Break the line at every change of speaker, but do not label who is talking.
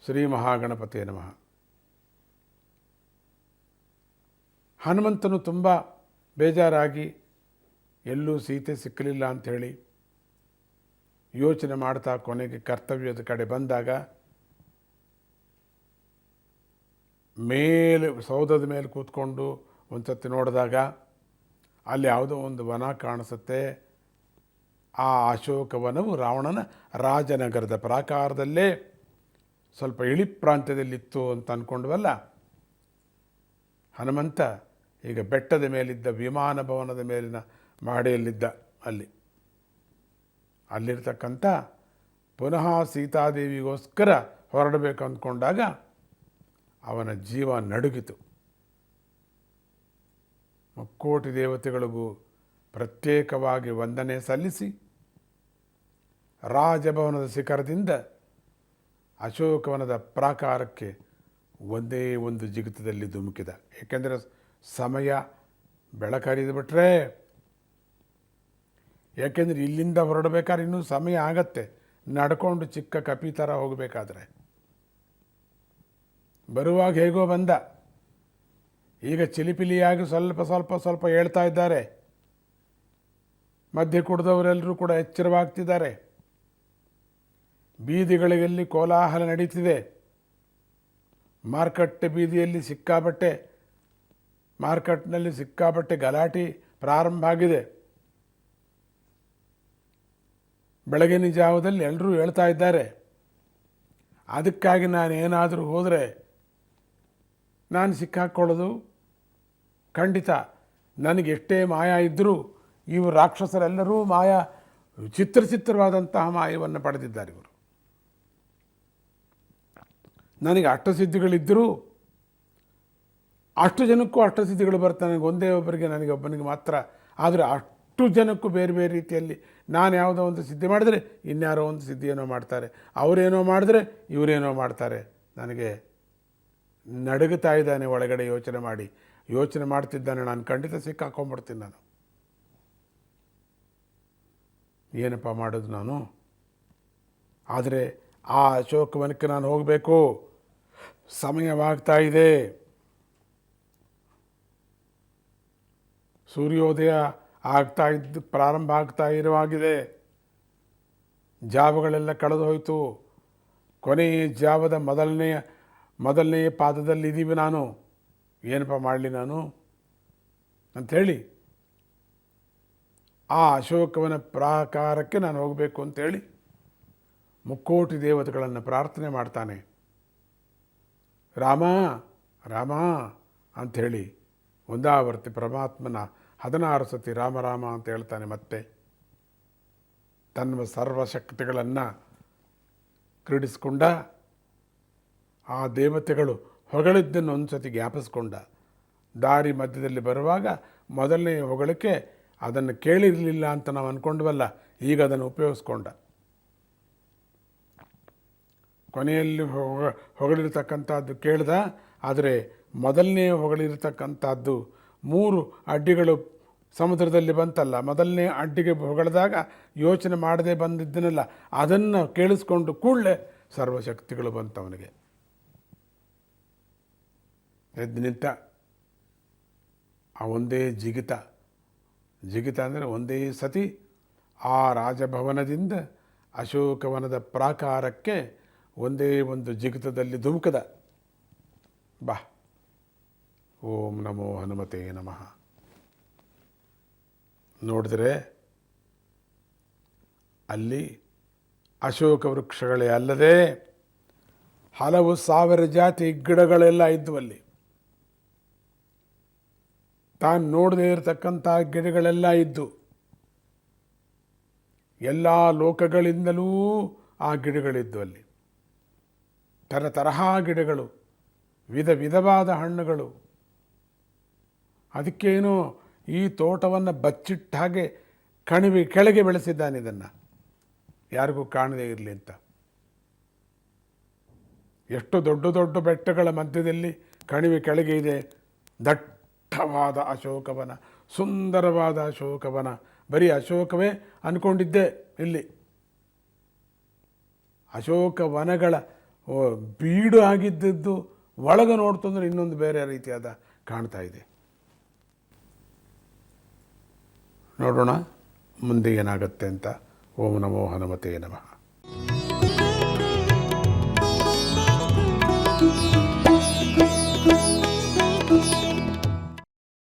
ಶ್ರೀ ಮಹಾಗಣಪತಿಯೇ ನಮಃ. ಹನುಮಂತನು ತುಂಬ ಬೇಜಾರಾಗಿ ಎಲ್ಲೂ ಸೀತೆ ಸಿಕ್ಕಲಿಲ್ಲ ಅಂಥೇಳಿ ಯೋಚನೆ ಮಾಡ್ತಾ ಕೊನೆಗೆ ಕರ್ತವ್ಯದ ಕಡೆ ಬಂದಾಗ ಮೇಲೆ ಸೌಧದ ಮೇಲೆ ಕೂತ್ಕೊಂಡು ಒಂದು ಸತಿ ನೋಡಿದಾಗ ಅಲ್ಲಿ ಯಾವುದೋ ಒಂದು ವನ ಕಾಣಿಸುತ್ತೆ. ಆ ಅಶೋಕವನವು ರಾವಣನ ರಾಜನಗರದ ಪ್ರಾಕಾರದಲ್ಲೇ ಸ್ವಲ್ಪ ಇಳಿ ಪ್ರಾಂತ್ಯದಲ್ಲಿತ್ತು ಅಂತ ಅಂದ್ಕೊಂಡ್ವಲ್ಲ. ಹನುಮಂತ ಈಗ ಬೆಟ್ಟದ ಮೇಲಿದ್ದ ವಿಮಾನ ಭವನದ ಮೇಲಿನ ಮಹಡಿಯಲ್ಲಿದ್ದ. ಅಲ್ಲಿರ್ತಕ್ಕಂಥ ಪುನಃ ಸೀತಾದೇವಿಗೋಸ್ಕರ ಹೊರಡಬೇಕು ಅಂದ್ಕೊಂಡಾಗ ಅವನ ಜೀವ ನಡುಗಿತು. ಮುಕ್ಕೋಟಿ ದೇವತೆಗಳಿಗೂ ಪ್ರತ್ಯೇಕವಾಗಿ ವಂದನೆ ಸಲ್ಲಿಸಿ ರಾಜಭವನದ ಶಿಖರದಿಂದ ಅಶೋಕವನದ ಪ್ರಾಕಾರಕ್ಕೆ ಒಂದೇ ಒಂದು ಜಿಗಿತದಲ್ಲಿ ಧುಮುಕಿದ. ಏಕೆಂದರೆ ಸಮಯ ಬೆಳಕರಿದು ಬಿಟ್ರೆ, ಯಾಕೆಂದರೆ ಇಲ್ಲಿಂದ ಹೊರಡಬೇಕಾದ್ರೆ ಇನ್ನೂ ಸಮಯ ಆಗತ್ತೆ. ನಡ್ಕೊಂಡು ಚಿಕ್ಕ ಕಪಿ ಥರ ಹೋಗಬೇಕಾದ್ರೆ, ಬರುವಾಗ ಹೇಗೋ ಬಂದ, ಈಗ ಚಿಲಿಪಿಲಿಯಾಗಿ ಸ್ವಲ್ಪ ಹೇಳ್ತಾ ಇದ್ದಾರೆ. ಮಧ್ಯೆ ಕುಡಿದವರೆಲ್ಲರೂ ಕೂಡ ಎಚ್ಚರವಾಗ್ತಿದ್ದಾರೆ. ಬೀದಿಗಳಿಗೆಲ್ಲಿ ಕೋಲಾಹಲ ನಡೀತಿದೆ. ಮಾರ್ಕೆಟ್ನಲ್ಲಿ ಸಿಕ್ಕಾಪಟ್ಟೆ ಗಲಾಟೆ ಪ್ರಾರಂಭ ಆಗಿದೆ. ಬೆಳಗಿನ ಜಾವದಲ್ಲಿ ಎಲ್ಲರೂ ಹೇಳ್ತಾ ಇದ್ದಾರೆ. ಅದಕ್ಕಾಗಿ ನಾನು ಏನಾದರೂ ಹೋದರೆ ನಾನು ಸಿಕ್ಕಾಕ್ಕೊಳ್ಳೋದು ಖಂಡಿತ. ನನಗೆ ಎಷ್ಟೇ ಮಾಯ ಇದ್ದರೂ ಇವರು ರಾಕ್ಷಸರೆಲ್ಲರೂ ಚಿತ್ರವಾದಂತಹ ಮಾಯವನ್ನು ಪಡೆದಿದ್ದಾರೆ. ಇವರು ನನಗೆ ಅಷ್ಟಸಿದ್ಧಿಗಳಿದ್ದರೂ ಅಷ್ಟು ಜನಕ್ಕೂ ಅಷ್ಟಸಿದ್ಧಿಗಳು ಬರ್ತಾನೆ. ನನಗೆ ಒಂದೇ ಒಬ್ಬರಿಗೆ, ನನಗೆ ಒಬ್ಬನಿಗೆ ಮಾತ್ರ. ಆದರೆ ಅಷ್ಟು ಜನಕ್ಕೂ ಬೇರೆ ಬೇರೆ ರೀತಿಯಲ್ಲಿ ನಾನು ಯಾವುದೋ ಒಂದು ಸಿದ್ಧಿ ಮಾಡಿದರೆ ಇನ್ಯಾರೋ ಒಂದು ಸಿದ್ಧಿಯೇನೋ ಮಾಡ್ತಾರೆ, ಅವರೇನೋ ಮಾಡಿದ್ರೆ ಇವರೇನೋ ಮಾಡ್ತಾರೆ. ನನಗೆ ನಡುಗುತ್ತಾ ಇದ್ದಾನೆ ಒಳಗಡೆ ಯೋಚನೆ ಮಾಡ್ತಿದ್ದಾನೆ. ನಾನು ಖಂಡಿತ ಸಿಕ್ಕಾಕೊಂಡ್ಬಿಡ್ತೀನಿ. ನಾನು ಏನಪ್ಪ ಮಾಡೋದು ನಾನು? ಆದರೆ ಆ ಅಶೋಕವನಕ್ಕೆ ನಾನು ಹೋಗಬೇಕು. ಸಮಯವಾಗ್ತಾ ಇದೆ. ಸೂರ್ಯೋದಯ ಪ್ರಾರಂಭ ಆಗ್ತಾ ಇರುವಾಗಿದೆ. ಜಾವಗಳೆಲ್ಲ ಕಳೆದು ಹೋಯಿತು. ಕೊನೆಯ ಜಾವದ ಮೊದಲನೆಯ ಪಾದದಲ್ಲಿದ್ದೀವಿ ನಾನು. ಏನಪ್ಪ ಮಾಡಲಿ ನಾನು ಅಂಥೇಳಿ ಆ ಅಶೋಕವನ ಪ್ರಾಕಾರಕ್ಕೆ ನಾನು ಹೋಗಬೇಕು ಅಂಥೇಳಿ ಮುಕ್ಕೋಟಿ ದೇವತೆಗಳನ್ನು ಪ್ರಾರ್ಥನೆ ಮಾಡ್ತಾನೆ. ರಾಮ ರಾಮ ಅಂಥೇಳಿ ಒಂದಾವರ್ತಿ ಪರಮಾತ್ಮನ 16 ಸತಿ ರಾಮ ರಾಮ ಅಂತ ಹೇಳ್ತಾನೆ. ಮತ್ತೆ ತನ್ನ ಸರ್ವಶಕ್ತಿಗಳನ್ನು ಕ್ರೀಡಿಸ್ಕೊಂಡ. ಆ ದೇವತೆಗಳು ಹೊಗಳಿದ್ದನ್ನು ಒಂದು ಸತಿ ಜ್ಞಾಪಿಸ್ಕೊಂಡ. ದಾರಿ ಮಧ್ಯದಲ್ಲಿ ಬರುವಾಗ ಮೊದಲನೇ ಹೊಗಳಿಕೆ ಅದನ್ನು ಕೇಳಿರಲಿಲ್ಲ ಅಂತ ನಾವು ಅಂದ್ಕೊಂಡ್ವಲ್ಲ, ಈಗ ಅದನ್ನು ಉಪಯೋಗಿಸ್ಕೊಂಡ. ಕೊನೆಯಲ್ಲಿ ಹೊಗಳಿರ್ತಕ್ಕಂಥದ್ದು ಕೇಳ್ದ. ಆದರೆ ಮೊದಲನೇ ಹೊಗಳಿರ್ತಕ್ಕಂಥದ್ದು 3 ಅಡ್ಡಿಗಳು ಸಮುದ್ರದಲ್ಲಿ ಬಂತಲ್ಲ, ಮೊದಲನೇ ಅಡ್ಡಿಗೆ ಹೊಗಳಿದಾಗ ಯೋಚನೆ ಮಾಡದೆ ಬಂದಿದ್ದನಲ್ಲ, ಅದನ್ನು ಕೇಳಿಸ್ಕೊಂಡು ಕೂಡಲೇ ಸರ್ವಶಕ್ತಿಗಳು ಬಂತವನಿಗೆ. ಎದ್ದು ನಿಂತ. ಆ ಒಂದೇ ಜಿಗಿತ ಅಂದರೆ ಒಂದೇ ಸತಿ ಆ ರಾಜಭವನದಿಂದ ಅಶೋಕವನದ ಪ್ರಾಕಾರಕ್ಕೆ ಒಂದೇ ಒಂದು ಜಿಗಿತದಲ್ಲಿ ಧುಮುಕದ. ಬಾ. ಓಂ ನಮೋ ಹನುಮತೆ ನಮಃ. ನೋಡಿದ್ರೆ ಅಲ್ಲಿ ಅಶೋಕ ವೃಕ್ಷಗಳೇ ಅಲ್ಲದೆ ಹಲವು ಸಾವಿರ ಜಾತಿ ಗಿಡಗಳೆಲ್ಲ ಇದ್ವಲ್ಲಿ. ತಾನು ನೋಡದೇ ಇರತಕ್ಕಂಥ ಗಿಡಗಳೆಲ್ಲ ಇದ್ದು, ಎಲ್ಲ ಲೋಕಗಳಿಂದಲೂ ಆ ಗಿಡಗಳಿದ್ದು. ಅಲ್ಲಿ ತರಹ ಗಿಡಗಳು, ವಿಧವಾದ ಹಣ್ಣುಗಳು. ಅದಕ್ಕೇನೋ ಈ ತೋಟವನ್ನು ಬಚ್ಚಿಟ್ಟ ಹಾಗೆ ಕಣಿವೆ ಕೆಳಗೆ ಬೆಳೆಸಿದ್ದಾನೆ. ಇದನ್ನು ಯಾರಿಗೂ ಕಾಣದೇ ಇರಲಿ ಅಂತ. ಎಷ್ಟು ದೊಡ್ಡ ಬೆಟ್ಟಗಳ ಮಧ್ಯದಲ್ಲಿ ಕಣಿವೆ ಕೆಳಗೆ ಇದೆ ದಟ್ಟವಾದ ಅಶೋಕವನ, ಸುಂದರವಾದ ಅಶೋಕವನ. ಬರೀ ಅಶೋಕವೇ ಅಂದ್ಕೊಂಡಿದ್ದೆ. ಇಲ್ಲಿ ಅಶೋಕ ವನಗಳ ಬೀಡು ಆಗಿದ್ದದ್ದು ಒಳಗೆ ನೋಡ್ತಂದ್ರೆ ಇನ್ನೊಂದು ಬೇರೆ ರೀತಿಯಾದ ಕಾಣ್ತಾ ಇದೆ. ನೋಡೋಣ ಮುಂದೆ ಏನಾಗುತ್ತೆ ಅಂತ. ಓಂ ನಮೋ ಹನುಮತೇ ನಮಃ.